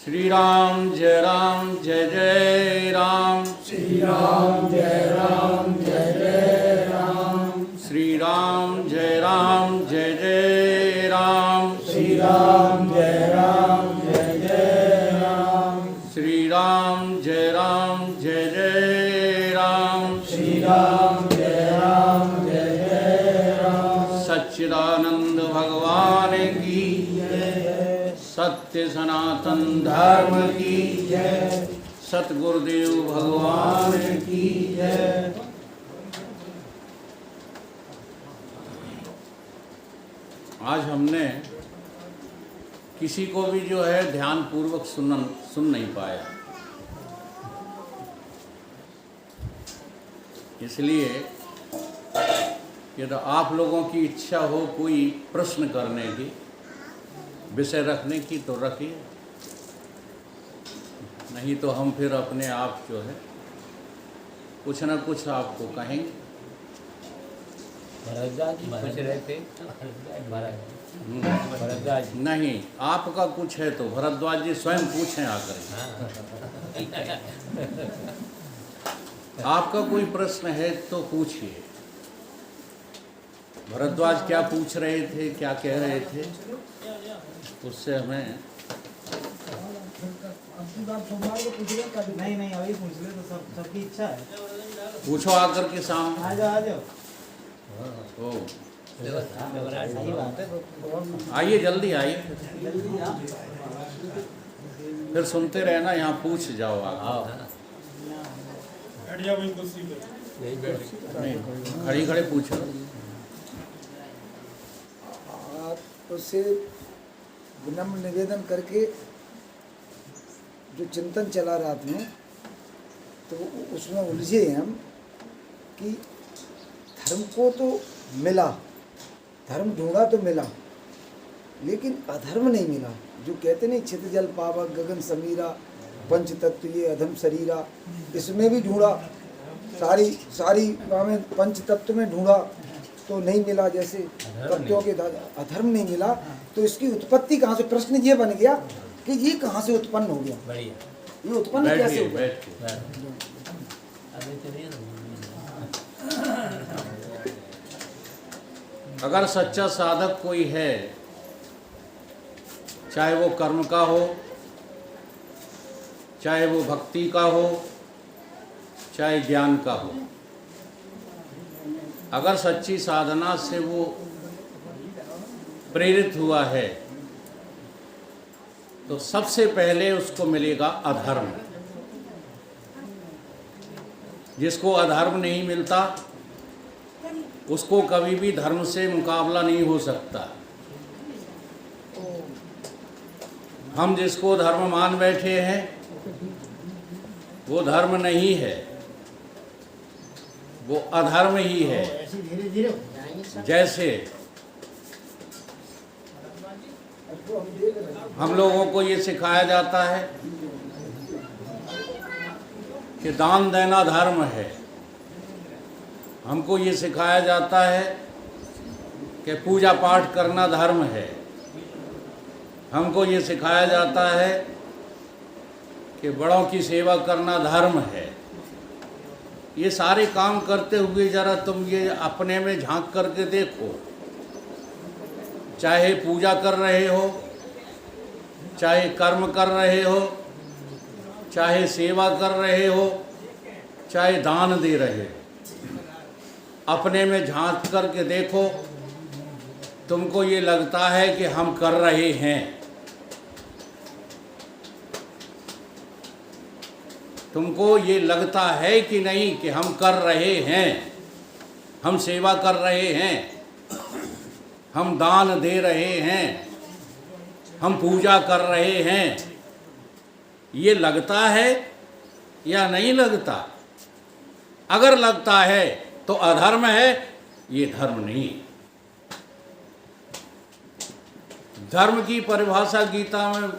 श्री राम जय राम। श्री राम जय राम जय जय राम। श्री राम जय राम जय जय राम। श्री राम जय राम जय जय राम। श्री राम जय राम जय जय राम। श्री राम जय राम जय जय राम। सच्चिदानंद भगवान की जय। सत्य सनातन धर्म की जय। सतगुरुदेव भगवान की जय। आज हमने किसी को भी जो है ध्यान पूर्वक सुन नहीं पाया, इसलिए यदि आप लोगों की इच्छा हो कोई प्रश्न करने की, विषय रखने की तो रखिए, नहीं तो हम फिर अपने आप जो है कुछ न कुछ आपको कहेंगे। भरद्वाज जी पूछ रहे थे। भरद्वाज नहीं, आपका कुछ है तो भरद्वाज जी स्वयं पूछें आकर। आपका कोई प्रश्न है तो पूछिए। भरद्वाज क्या पूछ रहे थे, क्या कह रहे थे, उससे हमें आपकी बात सोमवार को पूछ रहे कभी? नहीं अभी पूछ ले तो सबकी इच्छा है। पूछो आकर के सामने। आ जाओ ओ सही बात है। आइए, जल्दी आइए, जल्दी आओ। फिर सुनते रहना, यहाँ पूछ जाओ आप। नहीं, खड़ी खड़े पूछो। आप उससे विनम्र निवेदन करके जो चिंतन चला रात में, तो उसमें उलझे हम कि धर्म को तो मिला, धर्म ढूंढा तो मिला, लेकिन अधर्म नहीं मिला। जो कहते नहीं छित जल पावक गगन समीरा, पंच तत्व ये अधम शरीरा, इसमें भी ढूंढा, सारी में पंच तत्व में ढूंढा तो नहीं मिला। जैसे तत्वों के अधर्म नहीं मिला, तो इसकी उत्पत्ति कहाँ से? प्रश्न ये बन गया कि ये कहाँ से उत्पन्न हो गया, ये उत्पन्न कैसे हो गया? अगर सच्चा साधक कोई है, चाहे वो कर्म का हो, चाहे वो भक्ति का हो, चाहे ज्ञान का हो, अगर सच्ची साधना से वो प्रेरित हुआ है तो सबसे पहले उसको मिलेगा अधर्म। जिसको अधर्म नहीं मिलता उसको कभी भी धर्म से मुकाबला नहीं हो सकता। हम जिसको धर्म मान बैठे हैं वो धर्म नहीं है, वो अधर्म ही है। जैसे हम लोगों को ये सिखाया जाता है कि दान देना धर्म है, हमको ये सिखाया जाता है कि पूजा पाठ करना धर्म है, हमको ये सिखाया जाता है कि बड़ों की सेवा करना धर्म है। ये सारे काम करते हुए जरा तुम ये अपने में झांक करके देखो। चाहे पूजा कर रहे हो, चाहे कर्म कर रहे हो, चाहे सेवा कर रहे हो, चाहे दान दे रहे हो, अपने में झांक करके देखो। तुमको ये लगता है कि हम कर रहे हैं, तुमको ये लगता है कि नहीं कि हम कर रहे हैं, हम सेवा कर रहे हैं, हम दान दे रहे हैं, हम पूजा कर रहे हैं, ये लगता है या नहीं लगता? अगर लगता है तो अधर्म है, ये धर्म नहीं। धर्म की परिभाषा गीता में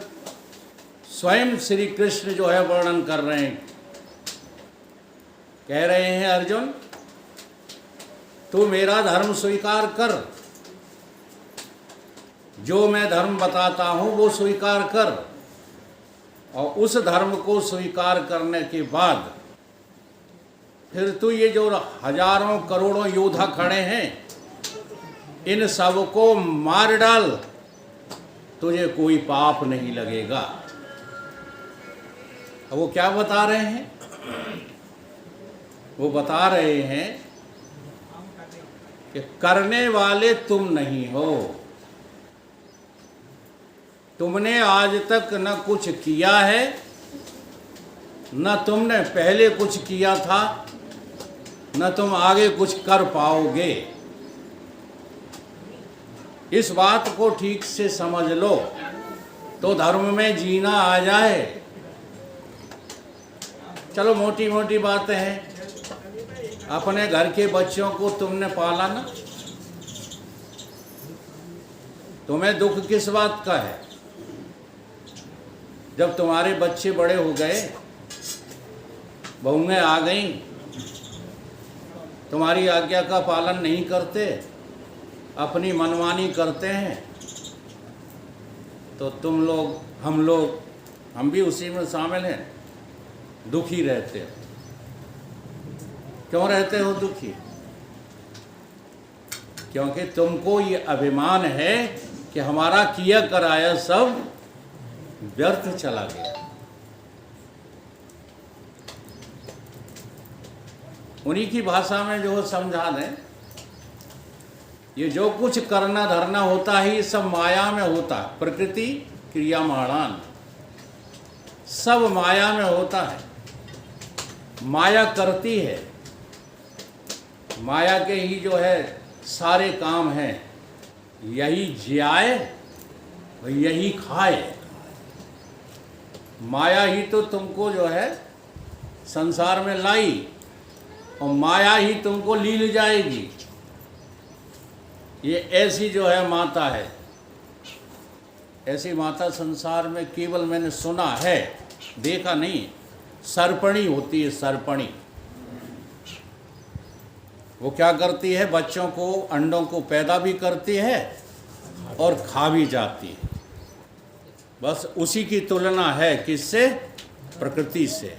स्वयं श्री कृष्ण जो है वर्णन कर रहे हैं। कह रहे हैं, अर्जुन तू मेरा धर्म स्वीकार कर, जो मैं धर्म बताता हूं वो स्वीकार कर। और उस धर्म को स्वीकार करने के बाद फिर तू ये जो हजारों करोड़ों योद्धा खड़े हैं इन सबको मार डाल, तुझे कोई पाप नहीं लगेगा। अब वो क्या बता रहे हैं? वो बता रहे हैं कि करने वाले तुम नहीं हो, तुमने आज तक न कुछ किया है, न तुमने पहले कुछ किया था, न तुम आगे कुछ कर पाओगे। इस बात को ठीक से समझ लो तो धर्म में जीना आ जाए। चलो मोटी मोटी बातें हैं। अपने घर के बच्चों को तुमने पाला ना, तुम्हें दुख किस बात का है? जब तुम्हारे बच्चे बड़े हो गए, बहुएं आ गईं, तुम्हारी आज्ञा का पालन नहीं करते, अपनी मनमानी करते हैं, तो तुम लोग, हम भी उसी में शामिल हैं, दुखी रहते हो। क्यों रहते हो दुखी? क्योंकि तुमको ये अभिमान है कि हमारा किया कराया सब व्यर्थ चला गया। उन्हीं की भाषा में जो समझा दें, ये जो कुछ करना धरना होता है ये सब माया में होता है। प्रकृति क्रियामाणान, सब माया में होता है। माया करती है, माया के ही जो है सारे काम हैं। यही जियाए यही खाए। माया ही तो तुमको जो है संसार में लाई और माया ही तुमको ली ले जाएगी। ये ऐसी जो है माता है, ऐसी माता संसार में केवल मैंने सुना है, देखा नहीं। सर्पणी होती है, सर्पणी। वो क्या करती है? बच्चों को, अंडों को पैदा भी करती है और खा भी जाती है। बस उसी की तुलना है किससे? प्रकृति से।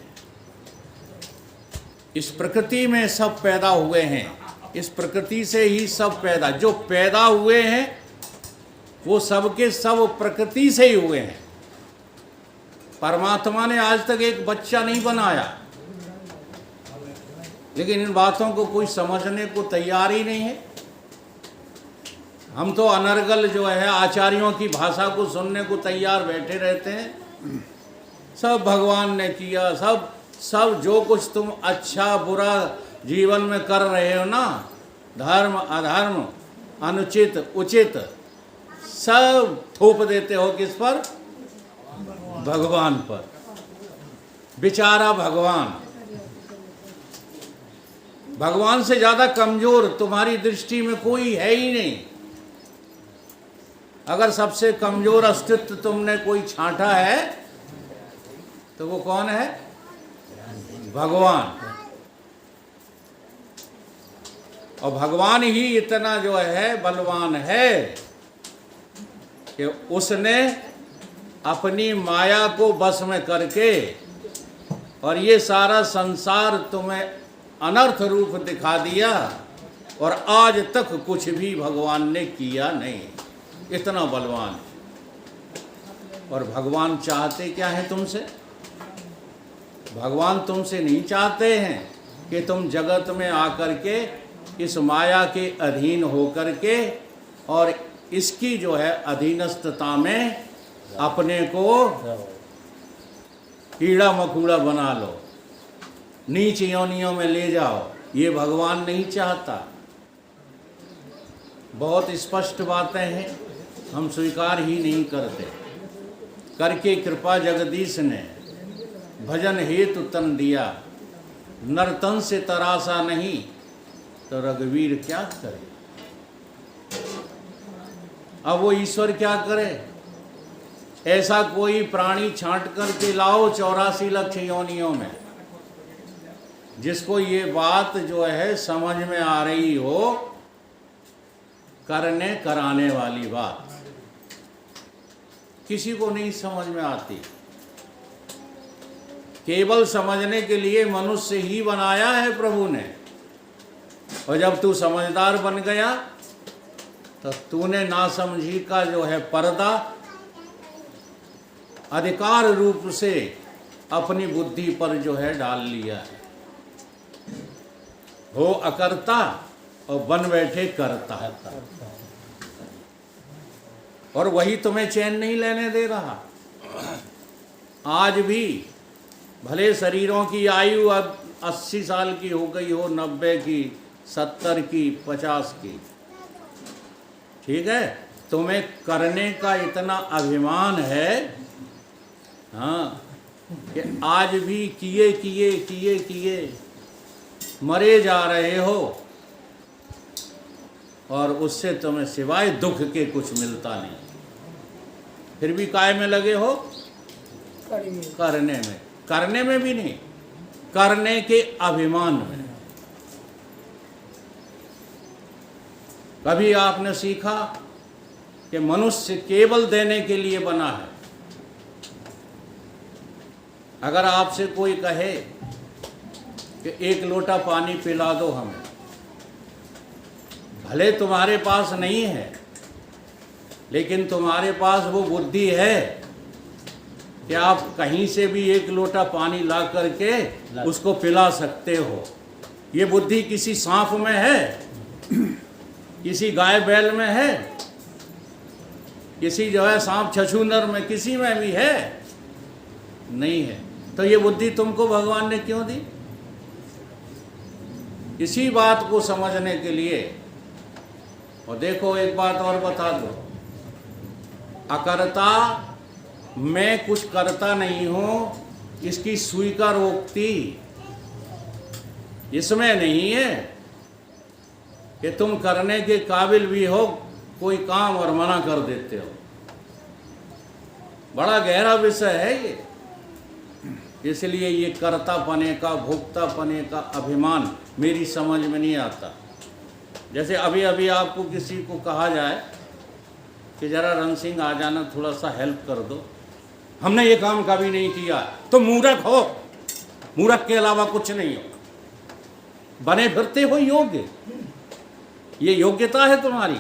इस प्रकृति में सब पैदा हुए हैं, इस प्रकृति से ही सब पैदा, जो पैदा हुए हैं वो सबके सब प्रकृति से ही हुए हैं। परमात्मा ने आज तक एक बच्चा नहीं बनाया, लेकिन इन बातों को कोई समझने को तैयार ही नहीं है। हम तो अनर्गल जो है आचार्यों की भाषा को सुनने को तैयार बैठे रहते हैं। सब भगवान ने किया, सब जो कुछ तुम अच्छा बुरा जीवन में कर रहे हो ना, धर्म अधर्म अनुचित उचित, सब थोप देते हो किस पर? भगवान पर। बेचारा भगवान, भगवान से ज्यादा कमजोर तुम्हारी दृष्टि में कोई है ही नहीं। अगर सबसे कमजोर अस्तित्व तुमने कोई छांटा है तो वो कौन है? भगवान। और भगवान ही इतना जो है बलवान है कि उसने अपनी माया को बस में करके और ये सारा संसार तुम्हें अनर्थ रूप दिखा दिया, और आज तक कुछ भी भगवान ने किया नहीं। इतना बलवान। और भगवान चाहते क्या है तुमसे? भगवान तुमसे नहीं चाहते हैं कि तुम जगत में आकर के इस माया के अधीन होकर के और इसकी जो है अधीनस्थता में अपने को कीड़ा मकोड़ा बना लो, नीच योनियों में ले जाओ। ये भगवान नहीं चाहता। बहुत स्पष्ट बातें हैं, हम स्वीकार ही नहीं करते। करके कृपा जगदीश ने भजन हेतु तन दिया, नर्तन से तरासा नहीं तो रघुवीर क्या करे। अब वो ईश्वर क्या करे? ऐसा कोई प्राणी छांट करके लाओ 84 लाख योनियों में, जिसको ये बात जो है समझ में आ रही हो, करने कराने वाली बात। किसी को नहीं समझ में आती। केवल समझने के लिए मनुष्य ही बनाया है प्रभु ने, और जब तू समझदार बन गया तो तूने नासमझी का जो है पर्दा अधिकार रूप से अपनी बुद्धि पर जो है डाल लिया है। हो अकर्ता और बन बैठे करता, और वही तुम्हें चैन नहीं लेने दे रहा। आज भी भले शरीरों की आयु अब 80 साल की हो गई हो, 90 की, 70 की, 50 की, ठीक है, तुम्हें करने का इतना अभिमान है, हाँ, कि आज भी किए किए किए किए मरे जा रहे हो, और उससे तुम्हें सिवाय दुख के कुछ मिलता नहीं। फिर भी काय में लगे हो? करने में भी नहीं, करने के अभिमान में। कभी आपने सीखा कि मनुष्य केवल देने के लिए बना है? अगर आपसे कोई कहे कि एक लोटा पानी पिला दो हमें, भले तुम्हारे पास नहीं है, लेकिन तुम्हारे पास वो बुद्धि है कि आप कहीं से भी एक लोटा पानी ला करके उसको पिला सकते हो। ये बुद्धि किसी सांप में है, किसी गाय बैल में है, किसी जो है सांप छछूंदर में, किसी में भी है? नहीं है। तो ये बुद्धि तुमको भगवान ने क्यों दी? इसी बात को समझने के लिए। और देखो, एक बात और बता दो, अकर्ता, मैं कुछ करता नहीं हूँ, इसकी स्वीकारोक्ति इसमें नहीं है कि तुम करने के काबिल भी हो कोई काम और मना कर देते हो। बड़ा गहरा विषय है ये। इसलिए ये कर्ता पने का, भोक्ता पने का अभिमान मेरी समझ में नहीं आता। जैसे अभी अभी आपको किसी को कहा जाए कि जरा रण सिंह आ जाना, थोड़ा सा हेल्प कर दो, हमने ये काम कभी नहीं किया, तो मूर्ख हो, मूर्ख के अलावा कुछ नहीं हो, बने फिरते हो योग्य, ये योग्यता है तुम्हारी।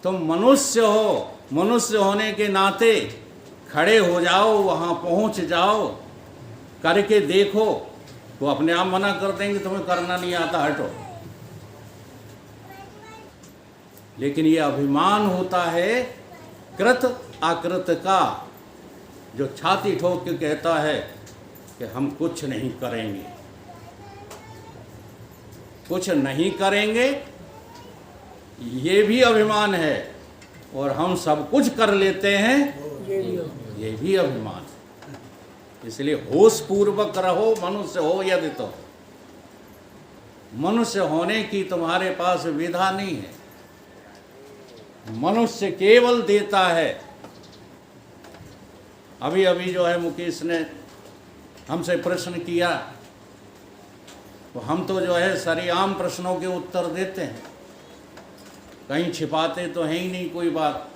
तुम मनुष्य हो, मनुष्य होने के नाते खड़े हो जाओ, वहाँ पहुँच जाओ, करके देखो, वो अपने आप मना कर देंगे तुम्हें करना नहीं आता, हटो। लेकिन ये अभिमान होता है कृत अकृत का, जो छाती ठोक के कहता है कि हम कुछ नहीं करेंगे, कुछ नहीं करेंगे, ये भी अभिमान है। और हम सब कुछ कर लेते हैं, ये भी अभिमान है। इसलिए होश पूर्वक रहो, मनुष्य हो यदि तो। मनुष्य होने की तुम्हारे पास विधा नहीं है। मनुष्य केवल देता है। अभी अभी जो है मुकेश ने हमसे प्रश्न किया, तो हम तो जो है सरेआम प्रश्नों के उत्तर देते हैं, कहीं छिपाते तो है ही नहीं कोई बात।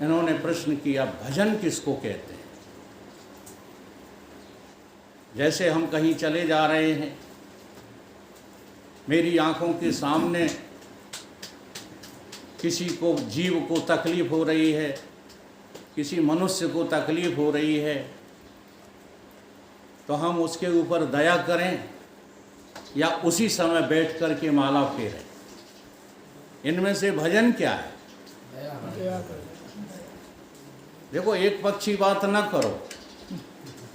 इन्होंने प्रश्न किया, भजन किसको कहते हैं? जैसे हम कहीं चले जा रहे हैं, मेरी आंखों के सामने किसी को, जीव को तकलीफ हो रही है, किसी मनुष्य को तकलीफ हो रही है, तो हम उसके ऊपर दया करें या उसी समय बैठ कर के माला फेरें? इनमें से भजन क्या है? देखो, एक पक्षी बात ना करो,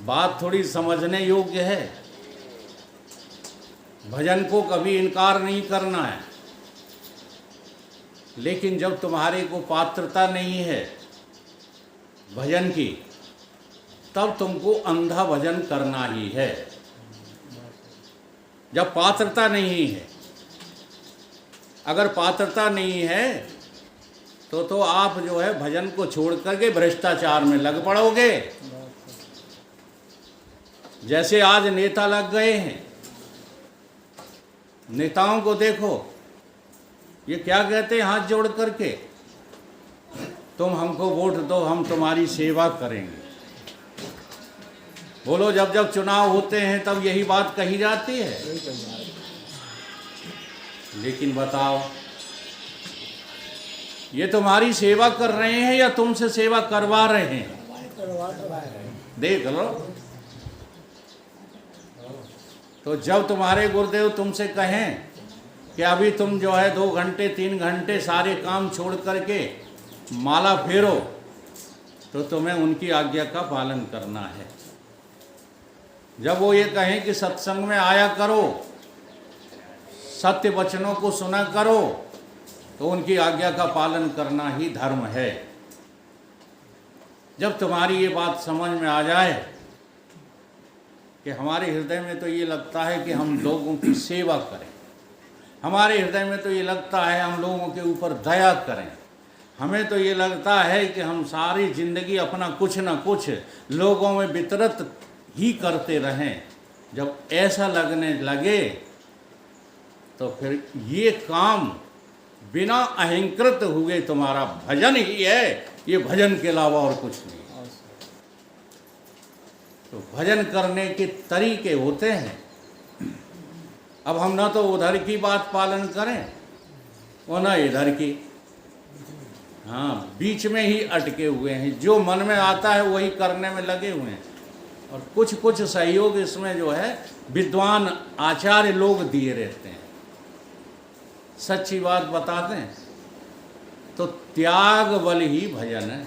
बात थोड़ी समझने योग्य है। भजन को कभी इनकार नहीं करना है, लेकिन जब तुम्हारे को पात्रता नहीं है भजन की, तब तुमको अंधा भजन करना ही है। जब पात्रता नहीं है, अगर पात्रता नहीं है तो आप जो है भजन को छोड़ करके भ्रष्टाचार में लग पड़ोगे। जैसे आज नेता लग गए हैं, नेताओं को देखो, ये क्या कहते हैं हाथ जोड़ करके, तुम हमको वोट दो, हम तुम्हारी सेवा करेंगे। बोलो, जब जब चुनाव होते हैं तब यही बात कही जाती है। लेकिन बताओ, ये तुम्हारी सेवा कर रहे हैं या तुमसे सेवा करवा रहे हैं? देख लो। तो जब तुम्हारे गुरुदेव तुमसे कहें कि अभी तुम जो है 2 घंटे 3 घंटे सारे काम छोड़ करके माला फेरो, तो तुम्हें उनकी आज्ञा का पालन करना है। जब वो ये कहें कि सत्संग में आया करो, सत्य वचनों को सुना करो, तो उनकी आज्ञा का पालन करना ही धर्म है। जब तुम्हारी ये बात समझ में आ जाए कि हमारे हृदय में तो ये लगता है कि हम लोगों की सेवा करें, हमारे हृदय में तो ये लगता है हम लोगों के ऊपर दया करें, हमें तो ये लगता है कि हम सारी जिंदगी अपना कुछ ना कुछ लोगों में वितरित ही करते रहें, जब ऐसा लगने लगे तो फिर ये काम बिना अहंकृत हुए तुम्हारा भजन ही है, ये भजन के अलावा और कुछ नहीं। तो भजन करने के तरीके होते हैं। अब हम ना तो उधर की बात पालन करें और ना इधर की, हाँ, बीच में ही अटके हुए हैं। जो मन में आता है वही करने में लगे हुए हैं। और कुछ कुछ सहयोग इसमें जो है विद्वान आचार्य लोग दिए रहते हैं। सच्ची बात बताते हैं तो त्याग बल ही भजन है।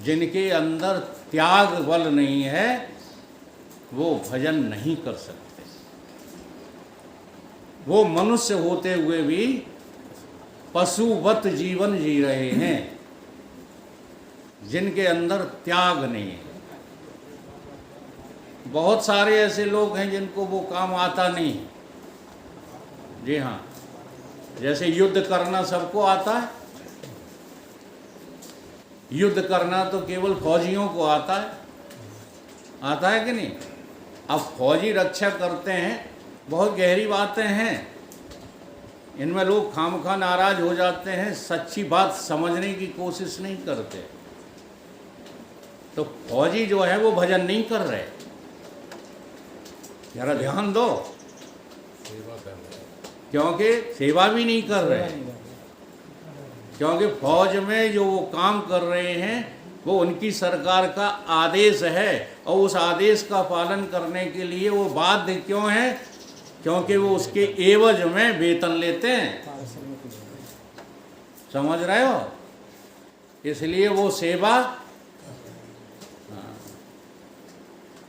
जिनके अंदर त्याग बल नहीं है वो भजन नहीं कर सकते। वो मनुष्य होते हुए भी पशुवत जीवन जी रहे हैं, जिनके अंदर त्याग नहीं है। बहुत सारे ऐसे लोग हैं जिनको वो काम आता नहीं है। जी हाँ, जैसे युद्ध करना सबको आता है, युद्ध करना तो केवल फौजियों को आता है कि नहीं? अब फौजी रक्षा करते हैं, बहुत गहरी बातें हैं, इनमें लोग खामखा नाराज हो जाते हैं, सच्ची बात समझने की कोशिश नहीं करते। तो फौजी जो है वो भजन नहीं कर रहे, जरा ध्यान दो, क्योंकि सेवा भी नहीं कर रहे, क्योंकि फौज में जो वो काम कर रहे हैं वो उनकी सरकार का आदेश है, और उस आदेश का पालन करने के लिए वो बाध्य क्यों है? क्योंकि वो उसके एवज में वेतन लेते हैं। समझ रहे हो? इसलिए वो सेवा।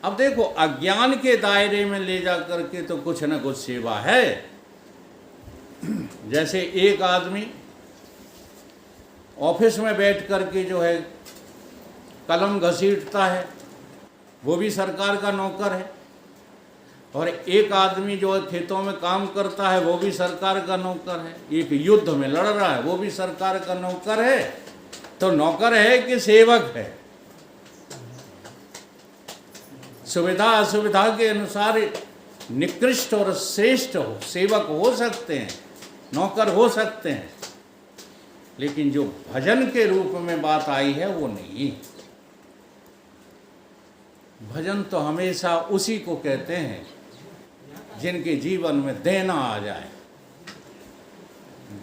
अब देखो, अज्ञान के दायरे में ले जा करके तो कुछ न कुछ सेवा है। जैसे एक आदमी ऑफिस में बैठ करके जो है कलम घसीटता है, वो भी सरकार का नौकर है। और एक आदमी जो है खेतों में काम करता है, वो भी सरकार का नौकर है। एक युद्ध में लड़ रहा है, वो भी सरकार का नौकर है। तो नौकर है कि सेवक है? सुविधा असुविधा के अनुसार निकृष्ट और श्रेष्ठ हो सेवक हो सकते हैं, नौकर हो सकते हैं, लेकिन जो भजन के रूप में बात आई है वो नहीं। भजन तो हमेशा उसी को कहते हैं जिनके जीवन में देना आ जाए।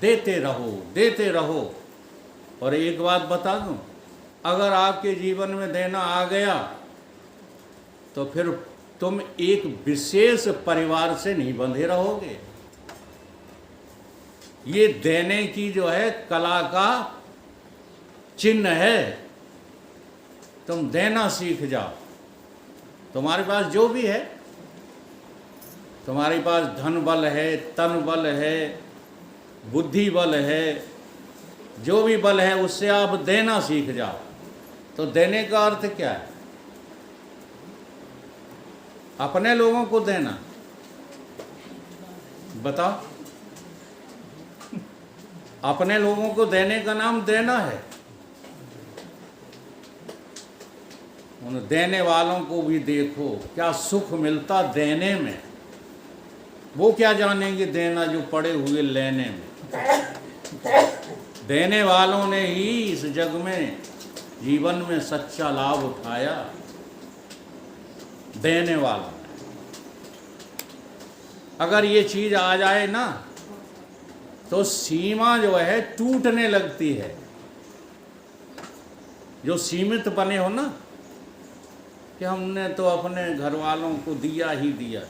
देते रहो, देते रहो। और एक बात बता दूं, अगर आपके जीवन में देना आ गया तो फिर तुम एक विशेष परिवार से नहीं बंधे रहोगे। ये देने की जो है कला का चिन्ह है। तुम देना सीख जाओ। तुम्हारे पास जो भी है, तुम्हारे पास धन बल है, तन बल है, बुद्धि बल है, जो भी बल है उससे आप देना सीख जाओ। तो देने का अर्थ क्या है? अपने लोगों को देना। बताओ, अपने लोगों को देने का नाम देना है। उन देने वालों को भी देखो क्या सुख मिलता देने में। वो क्या जानेंगे देना जो पड़े हुए लेने में। देने वालों ने ही इस जग में जीवन में सच्चा लाभ उठाया देने वाला। अगर ये चीज आ जाए ना तो सीमा जो है टूटने लगती है। जो सीमित बने हो ना कि हमने तो अपने घर वालों को दिया ही दिया,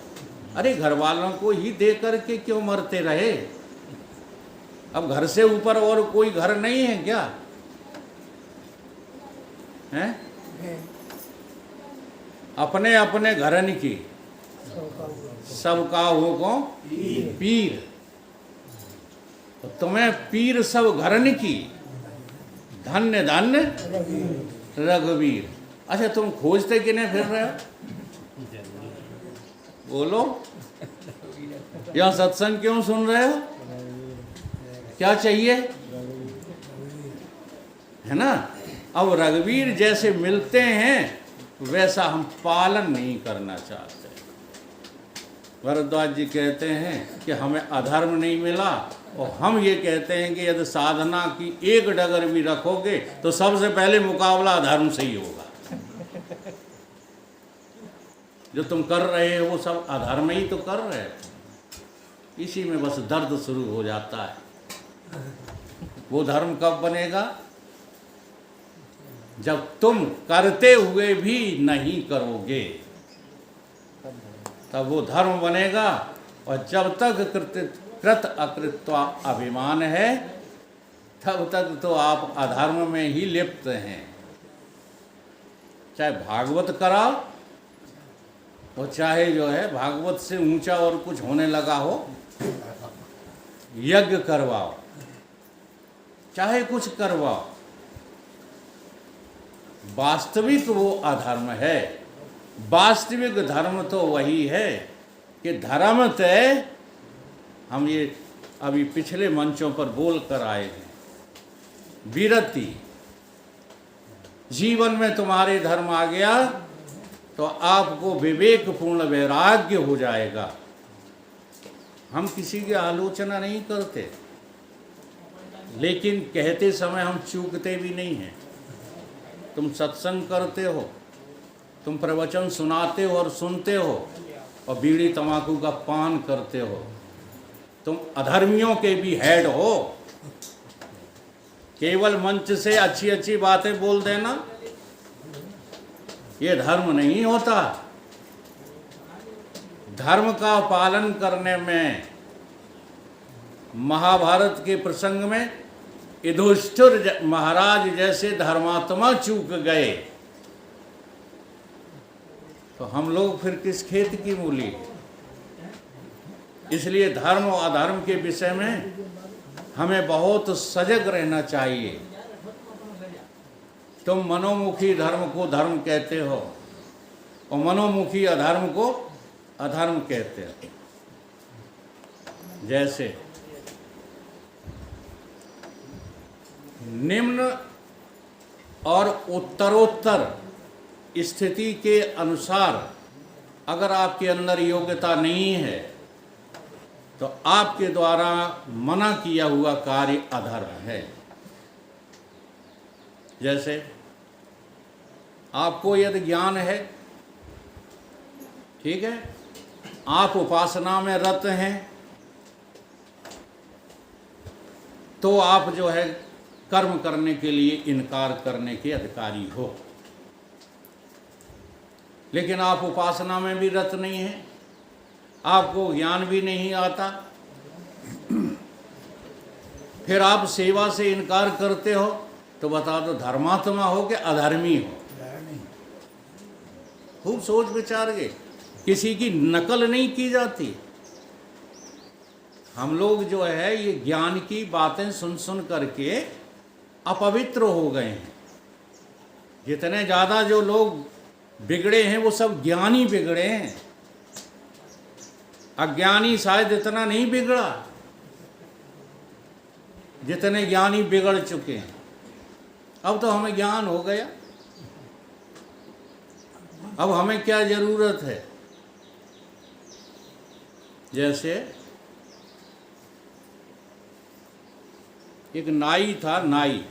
अरे घर वालों को ही दे करके क्यों मरते रहे? अब घर से ऊपर और कोई घर नहीं है क्या? हैं? अपने अपने घरन की सबका हो पीर। तो तुम्हें पीर सब घरन की, धन्य धन्य रघुवीर। अच्छा, तुम खोजते किन्हें फिर रहे हो? बोलो, यह सत्संग क्यों सुन रहे हो? क्या चाहिए? है ना? अब रघुवीर जैसे मिलते हैं वैसा हम पालन नहीं करना चाहते। भरद्वाज जी कहते हैं कि हमें अधर्म नहीं मिला, और हम ये कहते हैं कि यदि साधना की एक डगर भी रखोगे तो सबसे पहले मुकाबला अधर्म से ही होगा। जो तुम कर रहे हो वो सब अधर्म ही तो कर रहे हो। इसी में बस दर्द शुरू हो जाता है। वो धर्म कब बनेगा? जब तुम करते हुए भी नहीं करोगे तब वो धर्म बनेगा। और जब तक कृत अकृत्वा अभिमान है तब तक तो आप अधर्म में ही लिप्त हैं। चाहे भागवत कराओ और चाहे जो है भागवत से ऊंचा और कुछ होने लगा हो, यज्ञ करवाओ, चाहे कुछ करवाओ, वास्तविक वो अधर्म है। वास्तविक धर्म तो वही है कि धर्म तय, हम ये अभी पिछले मंचों पर बोल कर आए हैं, विरति। जीवन में तुम्हारे धर्म आ गया तो आपको विवेकपूर्ण वैराग्य हो जाएगा। हम किसी की आलोचना नहीं करते, लेकिन कहते समय हम चूकते भी नहीं हैं। तुम सत्संग करते हो, तुम प्रवचन सुनाते हो और सुनते हो, और बीड़ी तंबाकू का पान करते हो। तुम अधर्मियों के भी हेड हो। केवल मंच से अच्छी अच्छी बातें बोल देना ये धर्म नहीं होता। धर्म का पालन करने में महाभारत के प्रसंग में युधिष्ठिर महाराज जैसे धर्मात्मा चूक गए तो हम लोग फिर किस खेत की मूली। इसलिए धर्म और अधर्म के विषय में हमें बहुत सजग रहना चाहिए। तुम मनोमुखी धर्म को धर्म कहते हो और मनोमुखी अधर्म को अधर्म कहते हो। जैसे निम्न और उत्तरोत्तर स्थिति के अनुसार अगर आपके अंदर योग्यता नहीं है तो आपके द्वारा मना किया हुआ कार्य अधर्म है। जैसे आपको यदि ज्ञान है, ठीक है, आप उपासना में रत हैं, तो आप जो है कर्म करने के लिए इनकार करने के अधिकारी हो। लेकिन आप उपासना में भी रत नहीं हैं, आपको ज्ञान भी नहीं आता, फिर आप सेवा से इनकार करते हो, तो बता दो धर्मात्मा हो कि अधर्मी हो? खूब सोच विचार के। किसी की नकल नहीं की जाती। हम लोग जो है ये ज्ञान की बातें सुन सुन करके अपवित्र हो गए हैं। जितने ज़्यादा जो लोग बिगड़े हैं वो सब ज्ञानी बिगड़े हैं। अज्ञानी शायद इतना नहीं बिगड़ा जितने ज्ञानी बिगड़ चुके हैं। अब तो हमें ज्ञान हो गया, अब हमें क्या जरूरत है? जैसे एक नाई था, नाई